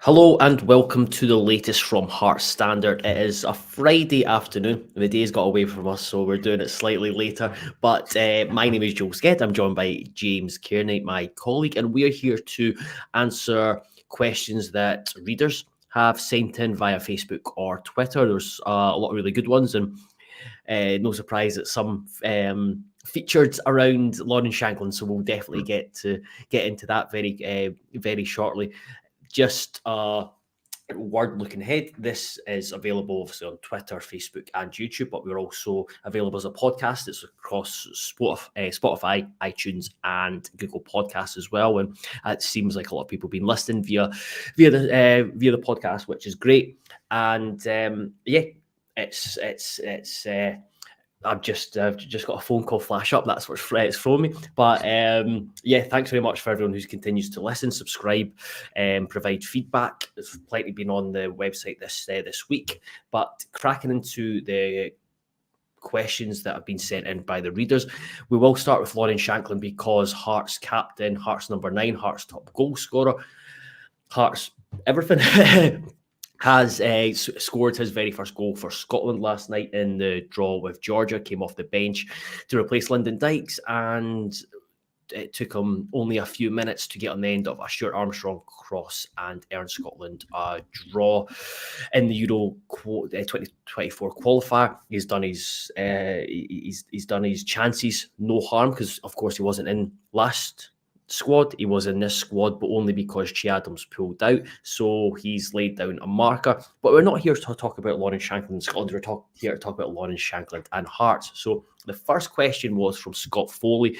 Hello and welcome to the latest from Hearts Standard. It is a Friday afternoon. The day's got away from us, so we're doing it slightly later. But my name is Joel Sked. I'm joined by James Kearney, my colleague, and we're here to answer questions that readers have sent in via Facebook or Twitter. There's a lot of really good ones, and no surprise that some featured around Lawrence Shankland. So we'll definitely get into that very shortly. Just a word looking ahead. This is available obviously on Twitter, Facebook, and YouTube, but we're also available as a podcast. It's across Spotify, iTunes, and Google Podcasts as well. And it seems like a lot of people have been listening via the podcast, which is great. And it's I've just got a phone call flash up. That's what's it's from me. But thanks very much for everyone who continues to listen, subscribe, provide feedback. There's plenty been on the website this week. But cracking into the questions that have been sent in by the readers, we will start with Lawrence Shankland because Hearts captain, Hearts number 9, Hearts top goal scorer, Hearts everything. Has scored his very first goal for Scotland last night in the draw with Georgia, came off the bench to replace Lyndon Dykes, and it took him only a few minutes to get on the end of a Stuart Armstrong cross and earn Scotland a draw in the Euro 2024 qualifier. He's done his chances no harm because, of course, he wasn't in last squad. He was in this squad, but only because Che Adams pulled out. So he's laid down a marker. But we're not here to talk about Lawrence Shankland and Scotland. We're here to talk about Lawrence Shankland and Hearts. So the first question was from Scott Foley.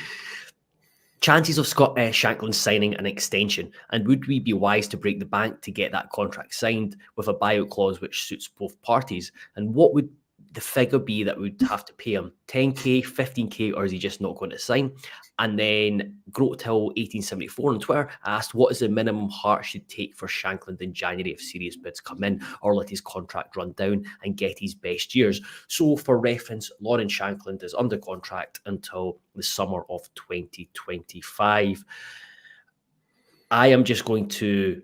Chances of Shankland signing an extension, and would we be wise to break the bank to get that contract signed with a buyout clause which suits both parties? And what would the figure be that we'd have to pay him? 10k, 15k, or is he just not going to sign? And then Grotel 1874 on Twitter asked, what is the minimum Hearts should take for Shankland in January if serious bids come in, or let his contract run down and get his best years? So for reference, Lawrence Shankland is under contract until the summer of 2025. I am just going to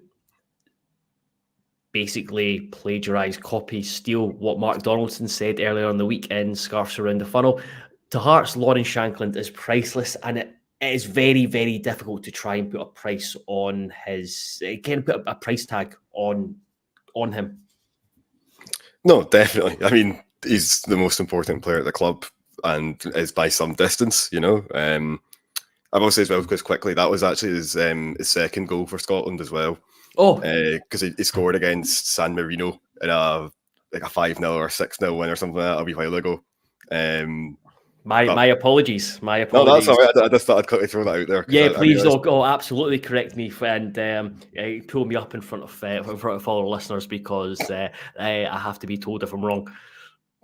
basically plagiarise, copy, steal what Mark Donaldson said earlier on the week in Scarfs Around the Funnel. To Hearts, Lawrence Shankland is priceless, and it is very, very difficult to try and put a price on his. Can put a price tag on him. No, definitely. I mean, he's the most important player at the club, and is by some distance. I will say as well, because quickly, that was actually his second goal for Scotland as well. Oh, because he scored against San Marino in a 5-0 or 6-0 win or something like that a wee while ago. My apologies. My apologies. No, that's all right. I just thought I'd quickly throw that out there. Yeah, please. Absolutely correct me and pull me up in front of all our listeners because I have to be told if I'm wrong.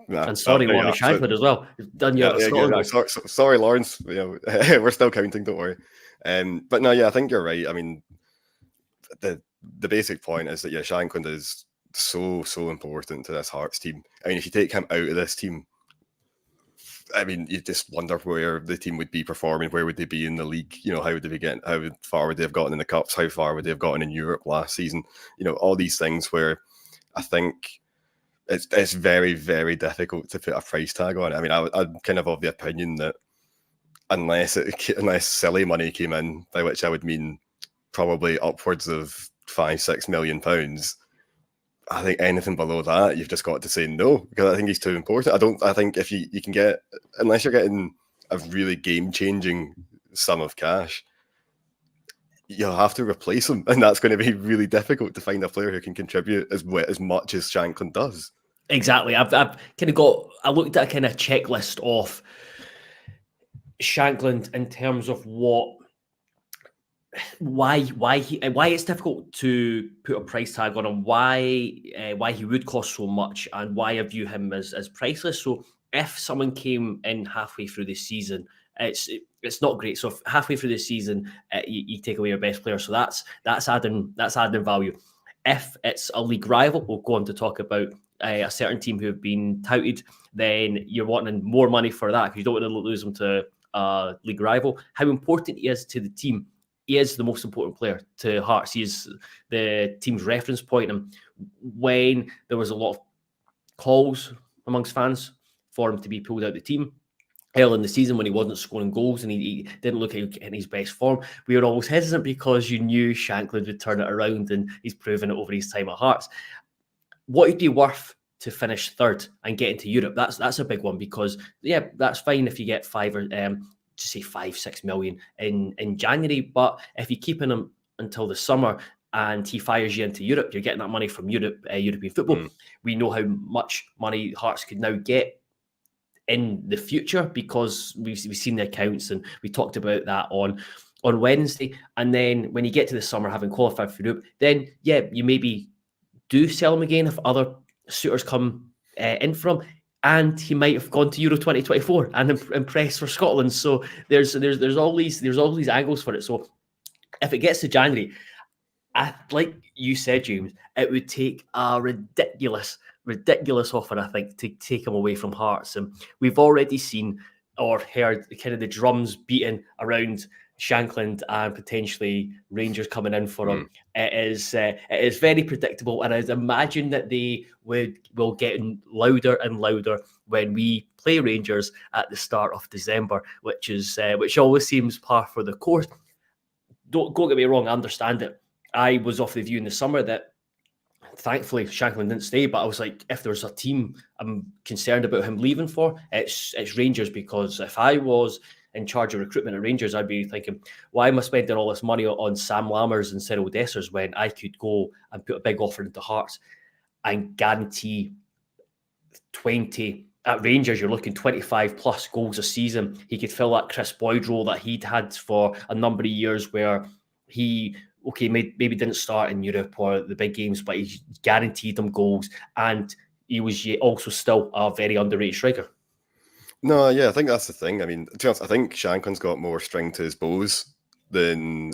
And sorry, Lawrence Shankland as well. You've done your Scotland. Sorry, Lawrence. We're still counting. Don't worry. But no, I think you're right. I mean, the basic point is that Shankland is so important to this Hearts team. I mean, if you take him out of this team, I mean, you just wonder where the team would be performing. Where would they be in the league? How would they be getting? How far would they have gotten in the cups? How far would they have gotten in Europe last season? All these things where I think it's very, very difficult to put a price tag on it. I mean, I'm kind of the opinion that unless silly money came in, by which I would mean probably upwards of £5-6 million, I think anything below that, you've just got to say no, because I think he's too important. I think if you can get, unless you're getting a really game-changing sum of cash, you'll have to replace him, and that's going to be really difficult to find a player who can contribute as much as Shankland does. Exactly. I've kind of I looked at a kind of checklist of Shankland in terms of why it's difficult to put a price tag on him, why he would cost so much, and why I view him as priceless. So if someone came in halfway through the season, it's not great. So if halfway through the season, you take away your best player, so that's adding value. If it's a league rival, we'll go on to talk about a certain team who have been touted, then you're wanting more money for that because you don't want to lose them to a league rival. How important he is to the team he is the most important player to Hearts. He is the team's reference point. And when there was a lot of calls amongst fans for him to be pulled out of the team early in the season when he wasn't scoring goals and he didn't look in his best form, we were always hesitant because you knew Shankland would turn it around, and he's proven it over his time at Hearts. What would be worth to finish third and get into Europe? That's a big one, because that's fine if you get 5-6 million in January, but if you keep him until the summer and he fires you into Europe, you're getting that money from European football. We know how much money Hearts could now get in the future because we've seen the accounts, and we talked about that on Wednesday. And then when you get to the summer, having qualified for Europe, then you maybe do sell him again if other suitors come in for him, and he might have gone to Euro 2024 and impressed for Scotland. So there's all these angles for it. So if it gets to January, like you said, James, it would take a ridiculous offer, I think, to take him away from Hearts. And we've already seen or heard kind of the drums beating around Shankland and potentially Rangers coming in for him. It is very predictable, and I'd imagine that they will get louder and louder when we play Rangers at the start of December, which always seems par for the course. Don't get me wrong, I understand it. I was of the view in the summer that thankfully Shankland didn't stay, but I was like, if there's a team I'm concerned about him leaving for, it's Rangers, because if I was in charge of recruitment at Rangers, I'd be thinking, why am I spending all this money on Sam Lammers and Cyril Dessers when I could go and put a big offer into Hearts and guarantee 20 at Rangers? You're looking 25 plus goals a season. He could fill that Chris Boyd role that he'd had for a number of years, where he maybe didn't start in Europe or the big games, but he guaranteed them goals, and he was also still a very underrated striker. No, I think that's the thing. I mean, to be honest, I think Shankland's got more string to his bows than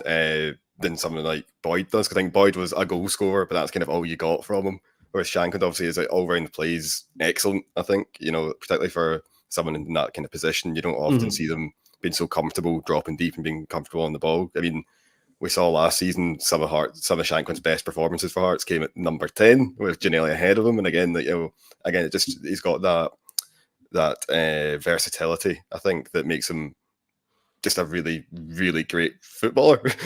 someone like Boyd does. I think Boyd was a goal scorer, but that's kind of all you got from him. Whereas Shankland obviously is like all round plays excellent. I think, particularly for someone in that kind of position, you don't often see them being so comfortable dropping deep and being comfortable on the ball. I mean, we saw last season some of Shankland's best performances for Hearts came at number 10 with Janelli ahead of him, and again, he's got that versatility, I think, that makes him just a really, really great footballer. Because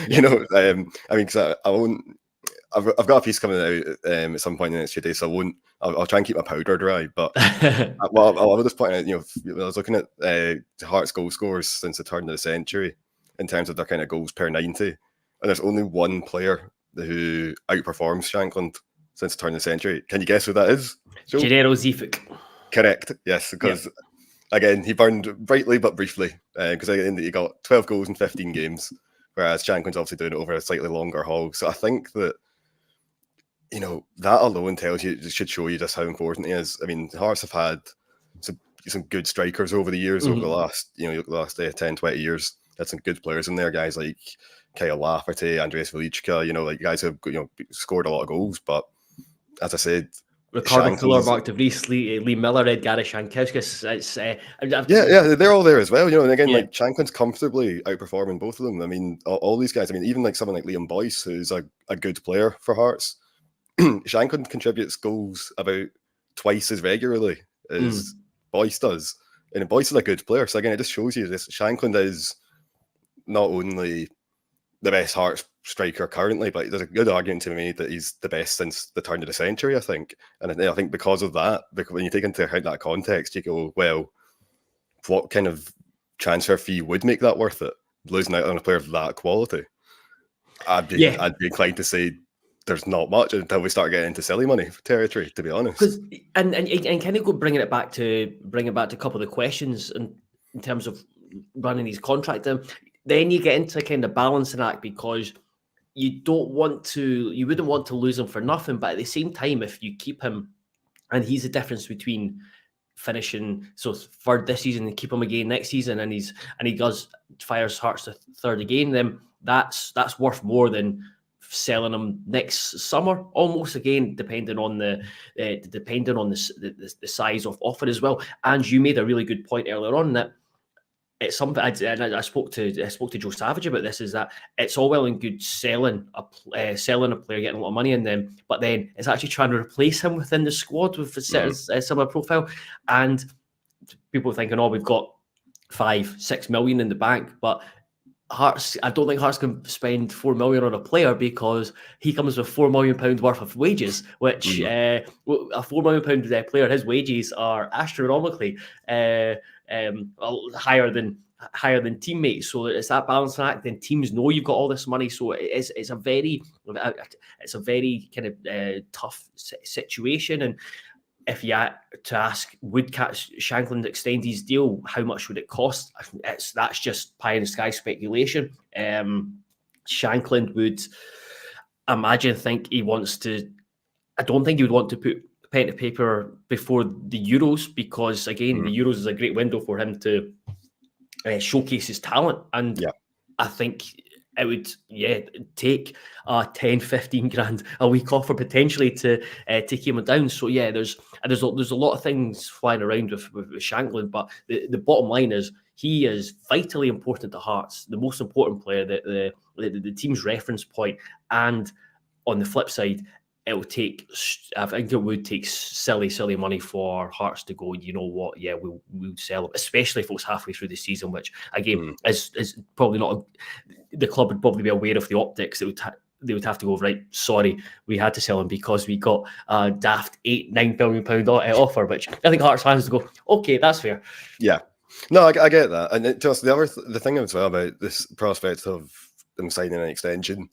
I've got a piece coming out at some point in the next few days, so I'll try and keep my powder dry. But I'll just point out, I was looking at Hearts goal scorers since the turn of the century in terms of their kind of goals per 90, and there's only one player who outperforms Shankland since the turn of the century. Can you guess who that is, Joe? Gennaro Zifik. Correct, yes, because again, he burned brightly but briefly, because he got 12 goals in 15 games, whereas Shankland's obviously doing it over a slightly longer haul. So I think that, that alone should show you just how important he is. I mean, Hearts have had some good strikers over the years, over the last 10, 20 years. Had some good players in there, guys like Kyle Lafferty, Andreas Velichka, like guys who have scored a lot of goals. But as I said, Ricardo Fuller, Mark De Vries, Lee Miller, Edgar Shankauskas. They're all there as well. And again, like Shankland's comfortably outperforming both of them. I mean, all these guys. I mean, even like someone like Liam Boyce, who's a good player for Hearts. Shankland contributes goals about twice as regularly as Boyce does, and Boyce is a good player. So again, it just shows you this: Shankland is not only the best Hearts striker currently, but there's a good argument to be made that he's the best since the turn of the century, I think. And I think because of that, when you take into account that context, you go, well, what kind of transfer fee would make that worth it? Losing out on a player of that quality? I'd be inclined to say there's not much until we start getting into silly money territory, to be honest. And kind of bringing it back to a couple of the questions in terms of running his contract down. Then you get into kind of balancing act, because you wouldn't want to lose him for nothing, but at the same time, if you keep him, and he's the difference between finishing third this season and keep him again next season, and he does fires Hearts to third again, then that's worth more than selling him next summer, almost, again, depending on the size of offer as well. And you made a really good point earlier on that it's something I spoke to Joe Savage about this, is that it's all well and good selling a player, getting a lot of money in them, but then it's actually trying to replace him within the squad with a certain similar profile, and people thinking, oh, we've got 5-6 million in the bank, but Hearts, I don't think Hearts can spend 4 million on a player, because he comes with £4 million worth of wages, which a £4 million player, his wages are astronomically higher than teammates. So it's that balancing act. Then teams know you've got all this money, so it's a very kind of tough situation. And if you had to ask, would Shankland extend his deal? How much would it cost? That's just pie in the sky speculation. Shankland would think he wants to. I don't think he would want to put pen to paper before the Euros, because again, the Euros is a great window for him to showcase his talent, and I think it would take 10-15 grand a week off, or potentially to take him down. So there's a lot of things flying around with Shankland, but the bottom line is he is vitally important to Hearts, the most important player, the team's reference point. And on the flip side, I think it would take silly money for Hearts to go, you know what, we'll sell him, especially if it was halfway through the season, which again is probably not the club would probably be aware of the optics. They would have to go, right, sorry, we had to sell him because we got a daft £8-9 million offer, which I think Hearts fans would go, okay, that's fair. Yeah. No, I get that. And just the thing as well about this prospect of them signing an extension,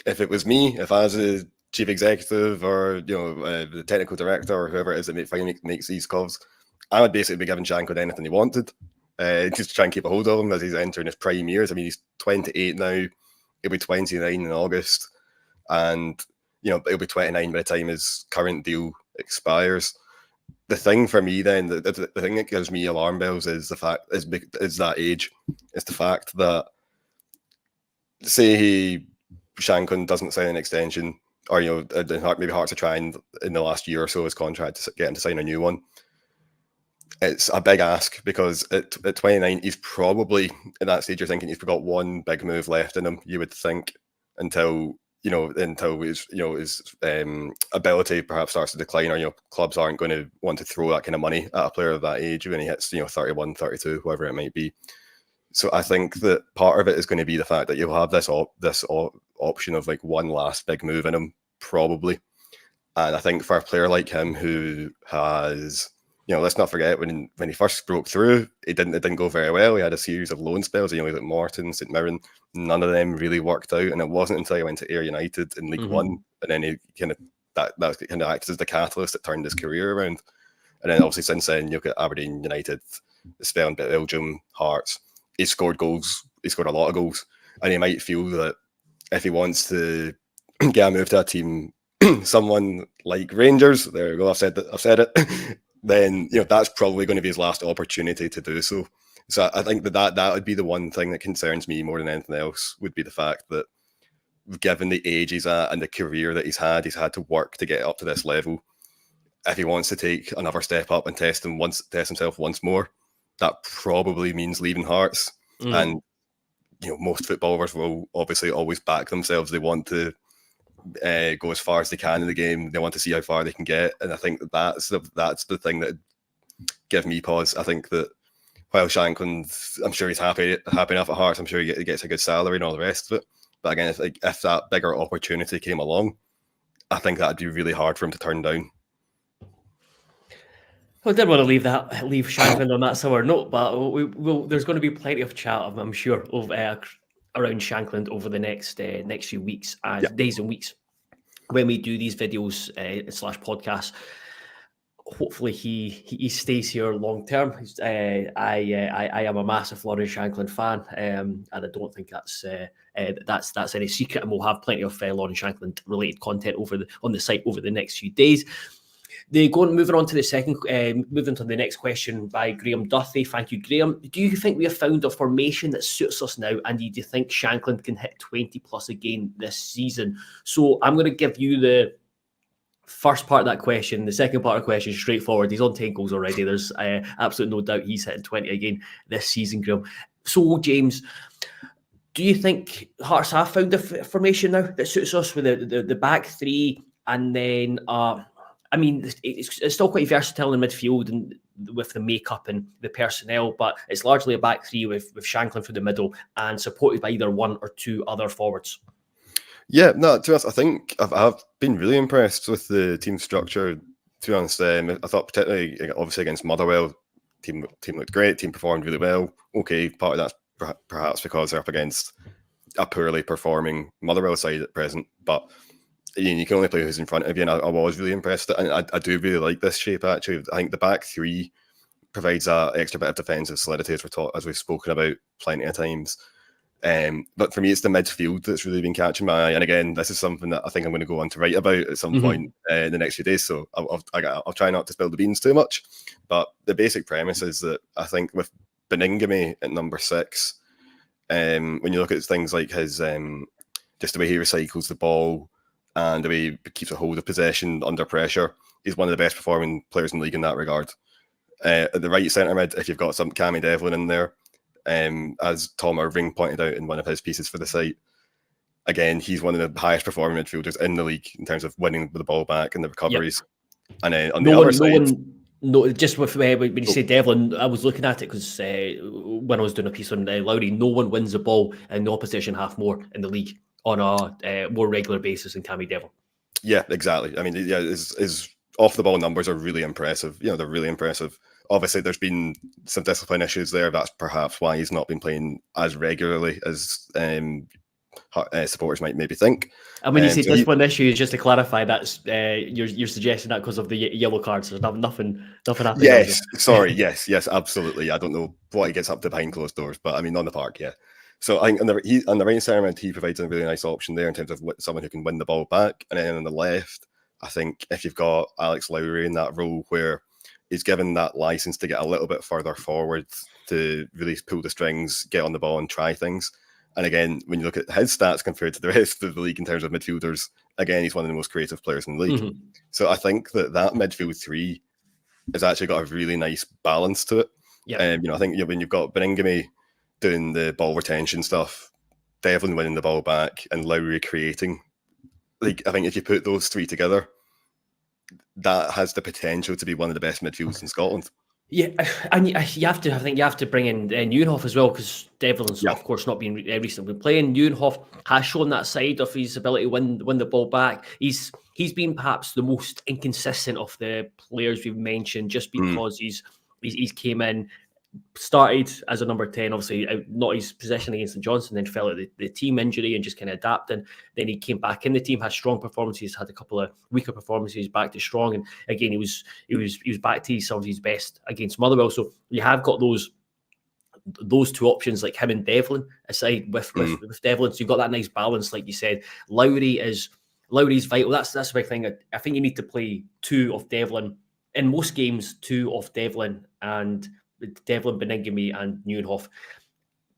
if it was me, if I was a chief executive or the technical director or whoever it is that finally makes these calls, I would basically be giving Shankland anything he wanted, just to try and keep a hold of him as he's entering his prime years. I mean, he's 28 now, he'll be 29 in August, and he'll be 29 by the time his current deal expires. The thing for me then, the thing that gives me alarm bells is the fact is that age. It's the fact that, say Shankland doesn't sign an extension, or maybe Hearts are trying in the last year or so his contract to get him to sign a new one. It's a big ask, because at 29, he's probably in that stage. You're thinking he's got one big move left in him, you would think, until his ability perhaps starts to decline, or clubs aren't going to want to throw that kind of money at a player of that age when he hits 31, 32, whoever it might be. So I think that part of it is going to be the fact that you'll have this option of like one last big move in him, probably. And I think for a player like him who has, let's not forget when he first broke through, it didn't go very well. He had a series of loan spells. He was at Morton, St Mirren. None of them really worked out, and it wasn't until he went to Ayr United in League One, and then he that kind of acted as the catalyst that turned his career around. And then obviously since then, you look at Aberdeen United, the spell in Belgium, Hearts. He scored goals. He scored a lot of goals, and he might feel that if he wants to get a move to a team, someone like Rangers, there we go. I've said it. Then that's probably going to be his last opportunity to do so. So I think that would be the one thing that concerns me more than anything else, would be the fact that, given the age he's at and the career that he's had to work to get up to this level. If he wants to take another step up and test himself once more, that probably means leaving Hearts. And most footballers will obviously always back themselves. They want to go as far as they can in the game. They want to see how far they can get, and I think that's the thing that give me pause. I think that while Shankland, I'm sure he's happy enough at Hearts. I'm sure he gets a good salary and all the rest of it. But again, if that bigger opportunity came along, I think that'd be really hard for him to turn down. I did want to leave Shankland on that sour note, but there's going to be plenty of chat, I'm sure, around Shankland over the next few weeks, days and weeks, when we do these videos / podcasts. Hopefully he stays here long term. I am a massive Lawrence Shankland fan, and I don't think that's any secret. And we'll have plenty of Lawrence Shankland related content on the site over the next few days. Moving on to the next question by Graham Duthie. Thank you, Graham. Do you think we have found a formation that suits us now? And do you think Shankland can hit 20 plus again this season? So I'm going to give you the first part of that question. The second part of the question is straightforward. He's on 10 goals already. There's absolutely no doubt he's hitting 20 again this season, Graham. So, James, do you think Hearts have found a formation now that suits us with the back three? And then, I mean, it's still quite versatile in midfield and with the makeup and the personnel, but it's largely a back three with Shankland through the middle and supported by either one or two other forwards. Yeah, no, to be honest, I think I've been really impressed with the team structure, to be honest. I thought particularly, obviously, against Motherwell, team looked great, team performed really well. Okay, part of that's perhaps because they're up against a poorly performing Motherwell side at present, but you can only play who's in front of you, and I was really impressed. And I do really like this shape, actually. I think the back three provides that extra bit of defensive solidity, as we've spoken about plenty of times. But for me, it's the midfield that's really been catching my eye. And again, this is something that I think I'm going to go on to write about at some point in the next few days. So I'll try not to spill the beans too much. But the basic premise is that I think with Beningame at number 6, when you look at things like his just the way he recycles the ball and the way he keeps a hold of possession under pressure, he's one of the best performing players in the league in that regard. At the right centre mid, if you've got some Cammy Devlin in there, as Tom Irving pointed out in one of his pieces for the site, again, he's one of the highest performing midfielders in the league in terms of winning the ball back and the recoveries. Yep. And then on the other side... just with when you say Devlin, I was looking at it because when I was doing a piece on Lowry, no one wins the ball in the opposition half more in the league on a more regular basis than Cammy Devlin. Yeah, exactly. I mean, yeah, his off the ball numbers are really impressive. You know, they're really impressive. Obviously, there's been some discipline issues there. That's perhaps why he's not been playing as regularly as supporters might maybe think. And when you say discipline issues, just to clarify, that's you're suggesting that because of the yellow cards. There's nothing happening. Yes, sorry. Yes, absolutely. I don't know what he gets up to behind closed doors, but I mean on the park, yeah. So I think on the right side mid, he provides a really nice option there in terms of someone who can win the ball back. And then on the left, I think if you've got Alex Lowry in that role where he's given that license to get a little bit further forward to really pull the strings, get on the ball and try things. And again, when you look at his stats compared to the rest of the league in terms of midfielders, again, he's one of the most creative players in the league. So I think that midfield three has actually got a really nice balance to it. Yeah. I think when you've got Beningame doing the ball retention stuff, Devlin winning the ball back, and Lowry creating, like I think if you put those three together, that has the potential to be one of the best midfields in Scotland. Yeah, and you have to bring in Nieuwenhof as well, because Devlin's of course not been recently playing. Nieuwenhof has shown that side of his ability to win the ball back. He's been perhaps the most inconsistent of the players we've mentioned, just because he's came in, started as a number 10, obviously not his possession against St Johnstone, then fell out the team injury and just kind of adapting. Then he came back in the team, had strong performances, had a couple of weaker performances, back to strong, and again he was back to some of his best against Motherwell. So you have got those two options, like him and Devlin aside with Devlin. So you've got that nice balance, like you said. Lowry's vital. That's a big thing. I think you need to play two of Devlin in most games, two of Devlin and Devlin, Beningame and Nieuwenhof.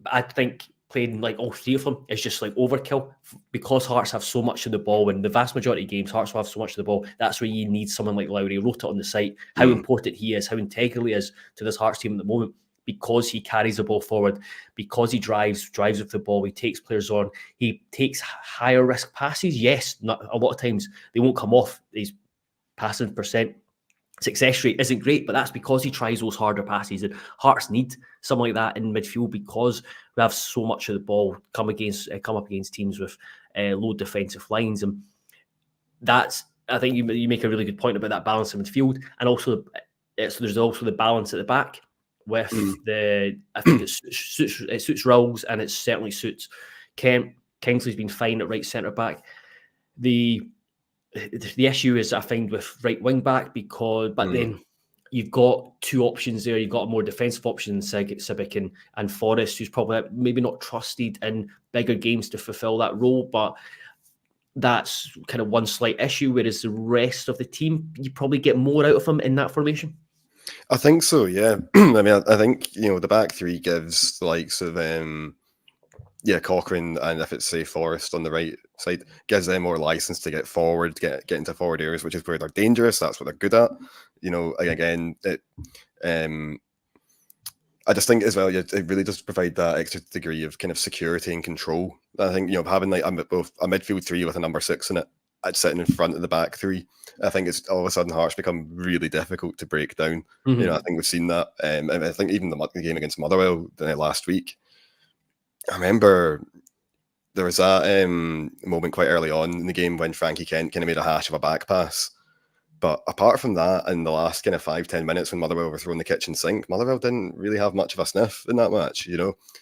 I think playing like all three of them is just like overkill, because Hearts have so much of the ball, and the vast majority of games Hearts will have so much of the ball. That's where you need someone like Lowry. Wrote it on the site how important he is, how integral he is to this Hearts team at the moment, because he carries the ball forward, because he drives with the ball, he takes players on, he takes higher risk passes. Yes, not a lot of times they won't come off. His passing success rate isn't great, but that's because he tries those harder passes. And Hearts need someone like that in midfield, because we have so much of the ball come up against teams with low defensive lines. And that's, I think you make a really good point about that balance in midfield, and also there's also the balance at the back with I think it suits Rolls, and it certainly suits Kent. Kingsley's been fine at right centre back. The issue is, I find, with right wing back, but then you've got two options there. You've got a more defensive option in Sibic and Forrest, who's probably maybe not trusted in bigger games to fulfill that role, but that's kind of one slight issue. Whereas the rest of the team, you probably get more out of them in that formation. I think so, yeah. I mean, I think the back three gives the likes of Cochrane, and if it's say Forrest on the right side, gives them more license to get forward, get into forward areas, which is where they're dangerous. That's what they're good at. Again, I just think as well, it really does provide that extra degree of kind of security and control. I think having like a midfield three with a number 6 in it, sitting in front of the back three, I think it's all of a sudden Hearts become really difficult to break down. Mm-hmm. I think we've seen that. I think even the game against Motherwell last week, I remember there was that moment quite early on in the game when Frankie Kent kind of made a hash of a back pass. But apart from that, in the last kind of 5-10 minutes when Motherwell were throwing the kitchen sink, Motherwell didn't really have much of a sniff in that match,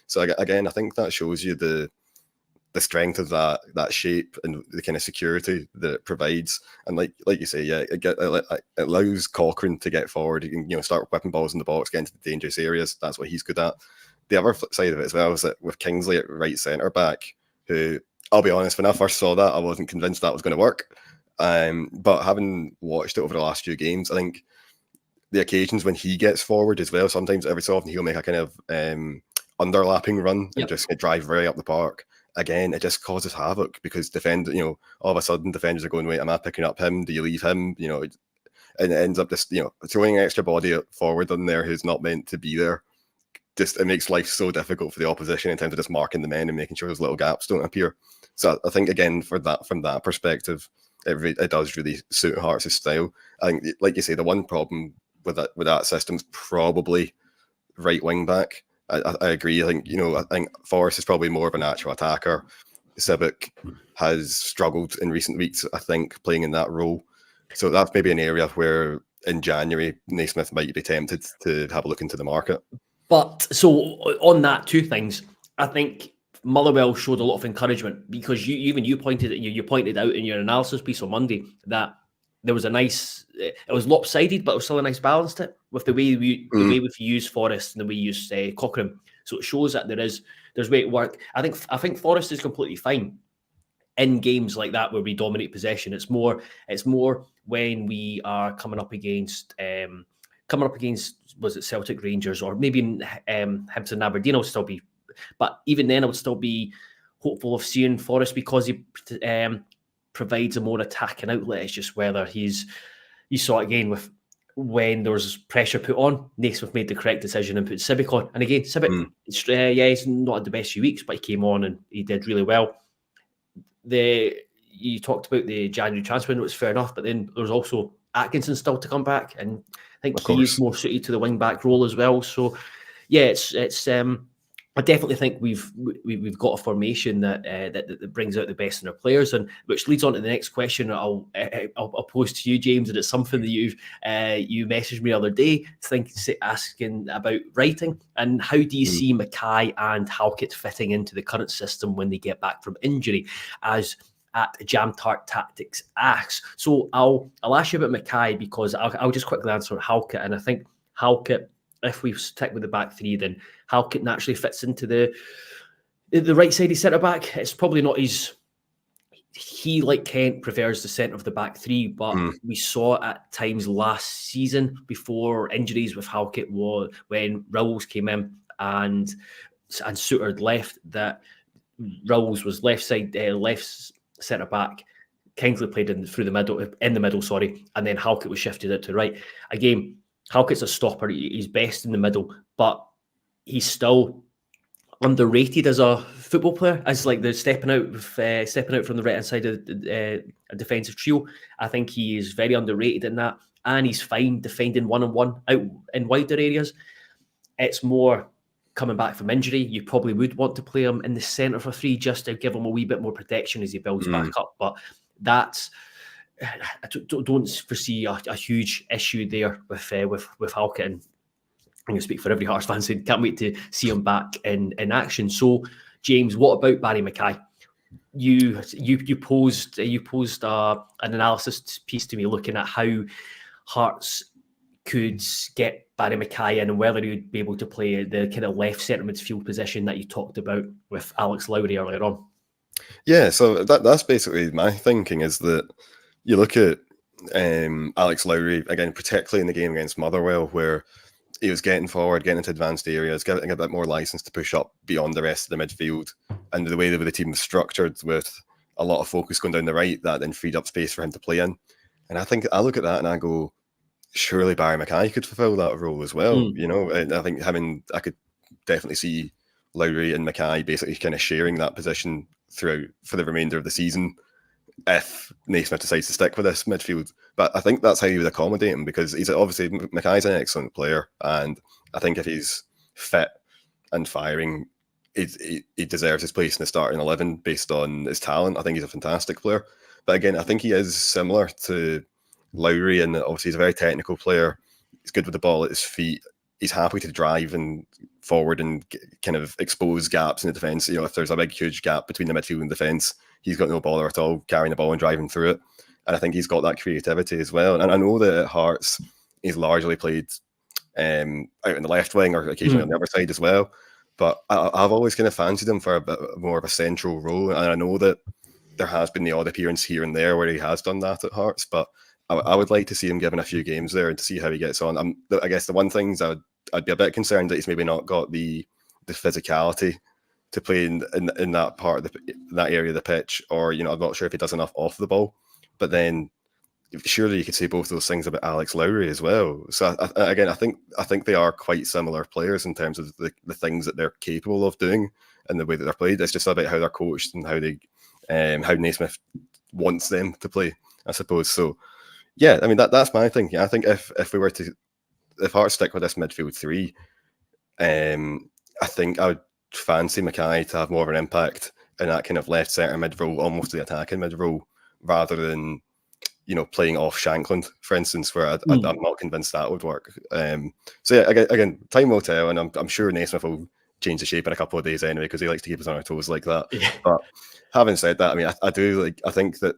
So again, I think that shows you the strength of that shape and the kind of security that it provides. And like you say, it allows Cochrane to get forward. He can start whipping balls in the box, get into the dangerous areas. That's what he's good at. The other flip side of it as well is that with Kingsley at right centre back, who I'll be honest, when I first saw that, I wasn't convinced that was going to work. But having watched it over the last few games, I think the occasions when he gets forward as well, sometimes every so often he'll make a kind of underlapping run and just drive right up the park. Again, it just causes havoc because all of a sudden defenders are going, wait, am I picking up him? Do you leave him? And it ends up just, throwing an extra body forward on there who's not meant to be there. It makes life so difficult for the opposition in terms of just marking the men and making sure those little gaps don't appear. So I think, again, from that perspective, it does really suit Hearts' style. I think, like you say, the one problem with that system is probably right wing back. I agree. I think Forrest is probably more of a natural attacker. Civic has struggled in recent weeks, I think, playing in that role. So that's maybe an area where in January Naismith might be tempted to have a look into the market. But so on that, two things. I think Motherwell showed a lot of encouragement because you pointed out in your analysis piece on Monday that there was it was lopsided, but it was still a nice balance to it with the way we use Forrest and the way we use Cochrane. So it shows that there's way to work. I think Forrest is completely fine in games like that where we dominate possession. It's more when we are coming up against was it Celtic, Rangers, or maybe Hibs and Aberdeen. I would still be, but even then I would still be hopeful of seeing Forrest because he provides a more attacking outlet. It's just whether you saw it again with when there was pressure put on, Naismith made the correct decision and put Civic on. And again, Civic, he's not had the best few weeks, but he came on and he did really well. You talked about the January transfer window, it was fair enough, but then there was also Atkinson still to come back, and I think he's more suited to the wing back role as well. So yeah, it's I definitely think we've got a formation that brings out the best in our players, and which leads on to the next question I'll pose to you, James, and it's something that you messaged me the other day, asking about writing and how do you see McKay and Halkett fitting into the current system when they get back from injury, as at Jam Tart Tactics asks. So I'll ask you about McKay because I'll just quickly answer Halkett, and I think Halkett, if we stick with the back three, then Halkett naturally fits into the right side of centre back. It's probably not he, like Kent, prefers the centre of the back three, but we saw at times last season before injuries with Halkett when Rowles came in and Suter left, that Rowles was left centre back. Kingsley played in the middle, and then Halkett was shifted out to right. Again, Halkett's a stopper. He's best in the middle, but he's still underrated as a football player. As like the stepping out from the right hand side of a defensive trio. I think he is very underrated in that, and he's fine defending 1-on-1 out in wider areas. It's more coming back from injury. You probably would want to play him in the centre for three just to give him a wee bit more protection as he builds back up. But I don't foresee a huge issue there with Halkett, and I'm going to speak for every Hearts fan saying can't wait to see him back in action. So, James, what about Barrie McKay? You posed an analysis piece to me looking at how Hearts could get Barrie McKay in and whether he would be able to play the kind of left centre midfield position that you talked about with Alex Lowry earlier on. Yeah, so that's basically my thinking, is that you look at Alex Lowry, again, particularly in the game against Motherwell, where he was getting forward, getting into advanced areas, getting a bit more license to push up beyond the rest of the midfield. And the way that the team was structured with a lot of focus going down the right, that then freed up space for him to play in. And I think I look at that and I go, surely Barrie McKay could fulfill that role as well. You know, and I think I could definitely see Lowry and McKay basically kind of sharing that position throughout for the remainder of the season if Naismith decides to stick with this midfield. But I think that's how you would accommodate him, because he's obviously, McKay's an excellent player, and I think if he's fit and firing, he deserves his place in the starting 11 based on his talent. I think he's a fantastic player. But again, I think he is similar to Lowry, and obviously he's a very technical player. He's good with the ball at his feet. He's happy to drive and forward and kind of expose gaps in the defence. You know, if there's a big, huge gap between the midfield and defence, he's got no bother at all carrying the ball and driving through it. And I think he's got that creativity as well. And I know that at Hearts, he's largely played out in the left wing or occasionally on the other side as well. But I've always kind of fancied him for a bit more of a central role. And I know that there has been the odd appearance here and there where he has done that at Hearts, but I would like to see him given a few games there and to see how he gets on. I guess the one things I'd be a bit concerned that he's maybe not got the physicality to play in that part of that area of the pitch, or, you know, I'm not sure if he does enough off the ball. But then surely you could say both those things about Alex Lowry as well. So I think they are quite similar players in terms of the things that they're capable of doing and the way that they're played. It's just about how they're coached and how they how Naismith wants them to play, I suppose. So yeah, I mean that's my thinking. I think if Hearts stick with this midfield three, I think I would fancy McKay to have more of an impact in that kind of left centre mid role, almost the attacking mid role, rather than, you know, playing off Shankland, for instance, where I'm not convinced that would work. So yeah, again, time will tell, and I'm sure Naismith will change the shape in a couple of days anyway, because he likes to keep us on our toes like that. Yeah. But having said that, I mean, I think that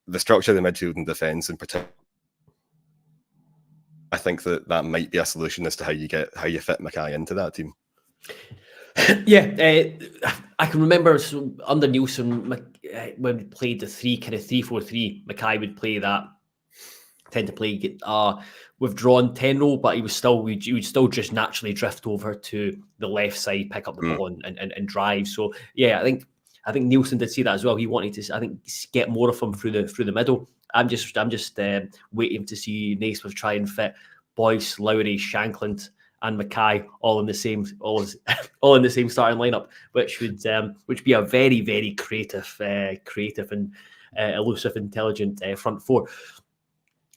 the structure of the midfield and defence in particular, I think that might be a solution as to how you fit McKay into that team. Yeah, I can remember under Nielsen when we played the 3-4-3, McKay would play that, tend to play withdrawn 10 role, but he would still just naturally drift over to the left side, pick up the ball and drive. So yeah, I think Nielsen did see that as well. He wanted to, I think, get more of him through the middle. I'm just waiting to see Naismith try and fit Boyce, Lowry, Shankland, and McKay all in the same starting lineup, which would be a very, very creative and elusive, intelligent front four.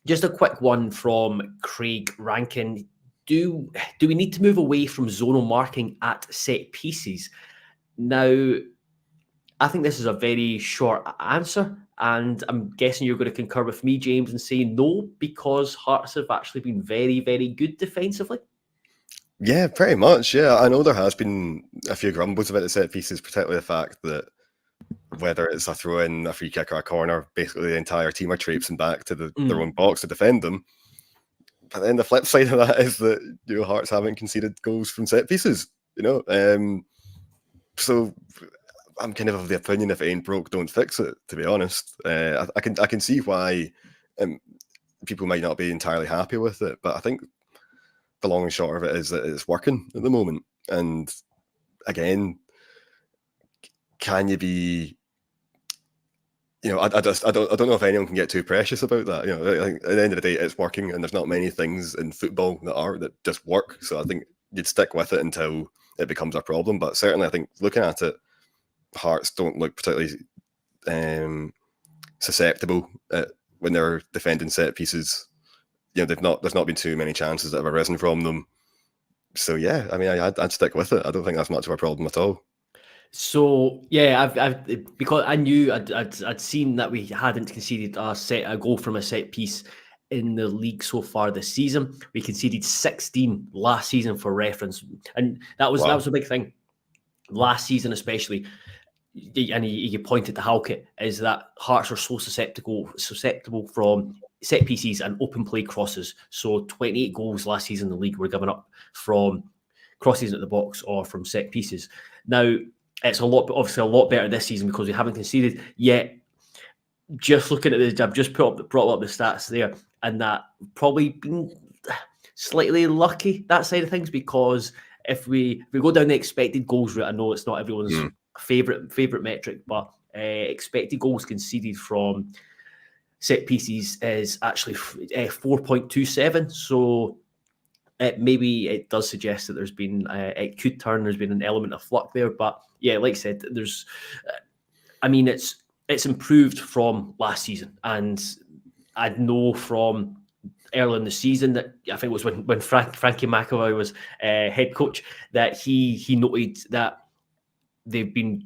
Just a quick one from Craig Rankin. Do we need to move away from zonal marking at set pieces? Now, I think this is a very short answer, and I'm guessing you're going to concur with me, James, and say no, because Hearts have actually been very, very good defensively. Yeah, pretty much. Yeah, I know there has been a few grumbles about the set pieces, particularly the fact that whether it's a throw-in, a free kick, or a corner, basically the entire team are traipsing back to their own box to defend them. But then the flip side of that is that, you know, Hearts haven't conceded goals from set pieces. You know, so I'm kind of the opinion, if it ain't broke, don't fix it, to be honest. I can see why people might not be entirely happy with it, but I think the long and short of it is that it's working at the moment. And again, can you be, you know, I don't know if anyone can get too precious about that. You know, I think at the end of the day, it's working, and there's not many things in football that just work. So I think you'd stick with it until it becomes a problem. But certainly, I think looking at it, Hearts don't look particularly susceptible when they're defending set pieces. You know, there's not been too many chances that have arisen from them. So yeah, I mean, I'd stick with it. I don't think that's much of a problem at all. So yeah, I've because I knew I'd seen that we hadn't conceded a goal from a set piece in the league so far this season. We conceded 16 last season, for reference, and that was a big thing last season, especially. And you pointed to Halkett, is that Hearts are so susceptible from set pieces and open play crosses. So 28 goals last season in the league were given up from crosses at the box or from set pieces. Now, it's obviously a lot better this season because we haven't conceded yet. Just looking at I've just brought up the stats there, and that probably been slightly lucky, that side of things, because if we go down the expected goals route, I know it's not everyone's favorite metric, but expected goals conceded from set pieces is actually 4.27. So maybe it does suggest that there's been it could turn. There's been an element of luck there, but yeah, like I said, there's. I mean, it's improved from last season, and I know from early in the season that I think it was when Frankie McAvoy was head coach that he noted that they've been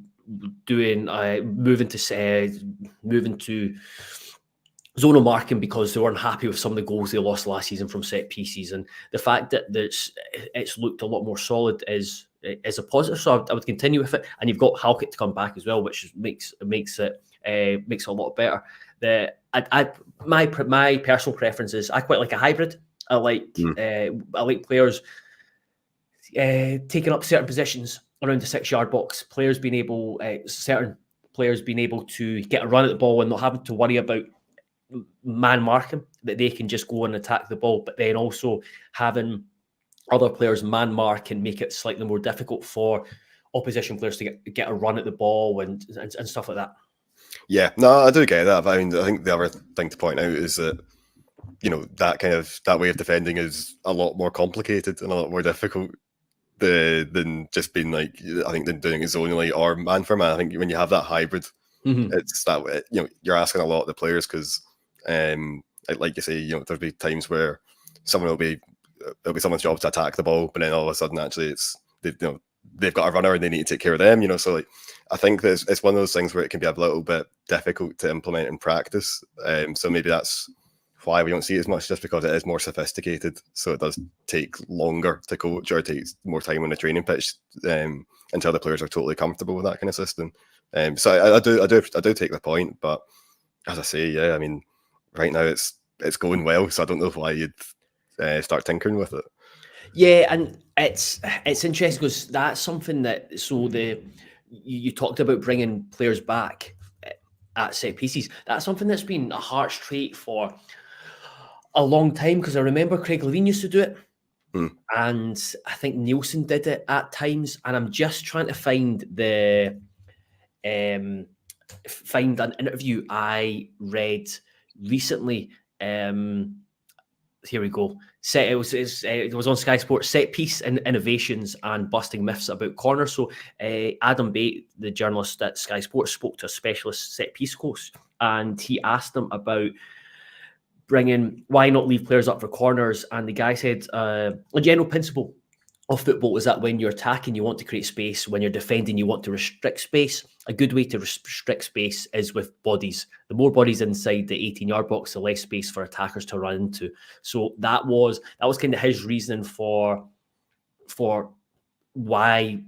doing moving to zonal marking because they weren't happy with some of the goals they lost last season from set pieces, and the fact that it's looked a lot more solid is a positive. So I would continue with it, and you've got Halkett to come back as well, which makes it a lot better. My personal preference is I quite like a hybrid. I like players taking up certain positions around the 6-yard box. Certain players being able to get a run at the ball and not having to worry about man marking, that they can just go and attack the ball, but then also having other players man mark and make it slightly more difficult for opposition players to get a run at the ball and stuff like that. Yeah, no, I do get that. But I mean, I think the other thing to point out is that, you know, that way of defending is a lot more complicated and a lot more difficult than just being like, I think, than doing it zonally or man for man. I think when you have that hybrid, it's that way, you know, you're asking a lot of the players because, like you say, you know, there'll be times where it'll be someone's job to attack the ball, but then all of a sudden, actually, they've got a runner and they need to take care of them. You know, so like I think that it's one of those things where it can be a little bit difficult to implement in practice. So maybe that's why we don't see it as much, just because it is more sophisticated. So it does take longer to coach, or it takes more time on the training pitch until the players are totally comfortable with that kind of system. So I do take the point, but as I say, yeah, I mean, right now it's going well, so I don't know why you'd start tinkering with it. Yeah, and it's interesting because that's something that you talked about bringing players back at set pieces. That's something that's been a Hearts trait for a long time, because I remember Craig Levein used to do it, and I think Nielsen did it at times. And I'm just trying to find an interview I read recently. Here we go. It was on Sky Sports, set piece and innovations and busting myths about corners. So Adam Bate, the journalist at Sky Sports, spoke to a specialist set piece coach, and he asked them about why not leave players up for corners. And the guy said a general principle of football is that when you're attacking, you want to create space. When you're defending, you want to restrict space. A good way to restrict space is with bodies. The more bodies inside the 18-yard box, the less space for attackers to run into. So that was kind of his reasoning for why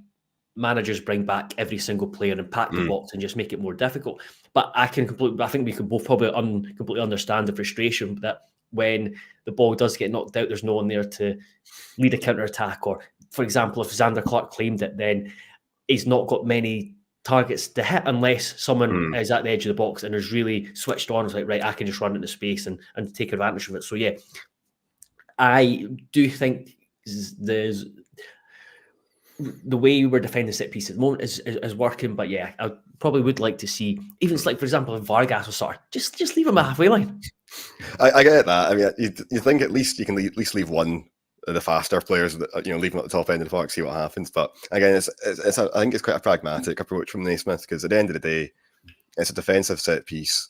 managers bring back every single player and pack the box and just make it more difficult. But I think we can both probably completely understand the frustration that when the ball does get knocked out, there's no one there to lead a counter-attack. Or, for example, if Xander Clark claimed it, then he's not got many targets to hit unless someone is at the edge of the box and is really switched on. It's like, right, I can just run into space and take advantage of it. So, yeah, I do think the way we're defending set piece at the moment is working. But, yeah, I probably would like to see, even like, for example, if Vargas was started, just leave him at halfway line. I get that. I mean, you think at least you can at least leave one of the faster players, you know, leave them at the top end of the box, see what happens. But again, I think it's quite a pragmatic approach from Naismith, because at the end of the day, it's a defensive set piece.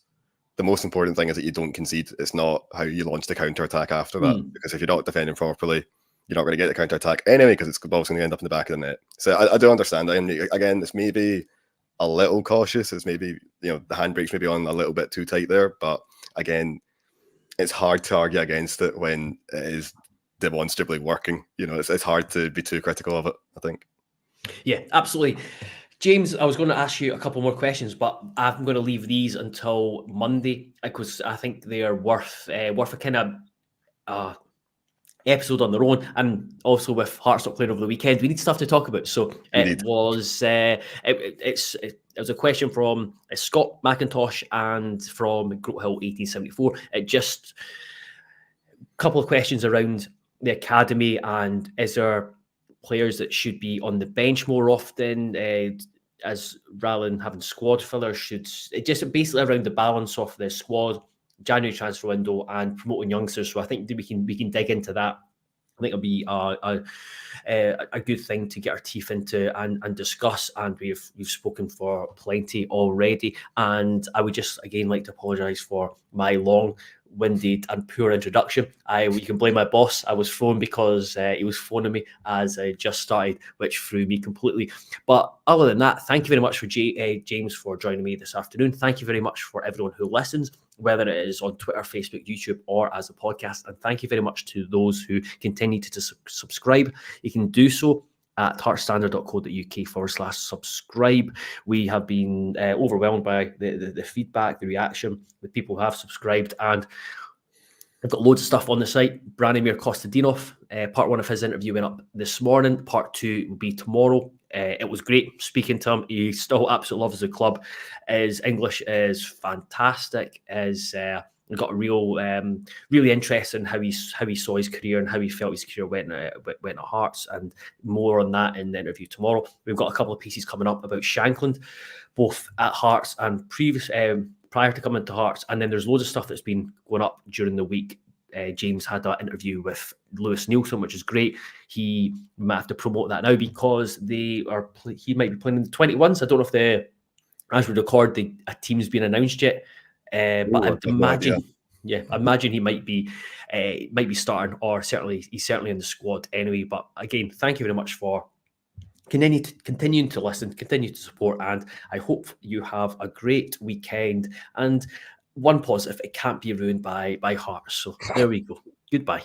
The most important thing is that you don't concede. It's not how you launch the counter attack after that, because if you're not defending properly, you're not going to get the counter attack anyway, because the ball's going to end up in the back of the net. So I do understand that. And again, it's maybe a little cautious. It's maybe, you know, the handbrake's maybe on a little bit too tight there. But again, it's hard to argue against it when it is demonstrably working. You know, it's hard to be too critical of it, I think. Yeah, absolutely. James, I was going to ask you a couple more questions, but I'm going to leave these until Monday, because I think they are worth a kind of episode on their own. And also with Hearts not playing over the weekend, we need stuff to talk about. So it was it was a question from Scott McIntosh and from Groat Hill 1874. It just a couple of questions around the academy, and is there players that should be on the bench more often, as rather than having squad fillers? Should it just basically around the balance of the squad, January transfer window, and promoting youngsters? So I think that we can dig into that. I think it'll be a good thing to get our teeth into and discuss. And we've spoken for plenty already. And I would just again like to apologise for my long-winded and poor introduction. You can blame my boss. I was phoned because he was phoning me as I just started, which threw me completely. But other than that, thank you very much for James for joining me this afternoon. Thank you very much for everyone who listens, whether it is on Twitter, Facebook, YouTube, or as a podcast. And thank you very much to those who continue to subscribe. You can do so at heartstandard.co.uk/subscribe. We have been overwhelmed by the feedback, the reaction, the people who have subscribed, and I've got loads of stuff on the site. Branimir Kostadinov, part 1 of his interview went up this morning. Part 2 will be tomorrow. It was great speaking to him. He still absolutely loves the club. His English is fantastic. Got a really interested in how he saw his career and how he felt his career went at Hearts, and more on that in the interview tomorrow. We've got a couple of pieces coming up about Shankland, both at Hearts and prior to coming to Hearts, and then there's loads of stuff that's been going up during the week. James had an interview with Lewis Nielsen, which is great. He might have to promote that now because he might be playing in the 21s. I don't know if as we record, a team's been announced yet. But I'd imagine, imagine he might be starting, or he's certainly in the squad anyway. But again, thank you very much for continuing to listen, continue to support, and I hope you have a great weekend. And one positive, it can't be ruined by Hearts. So there we go. Goodbye.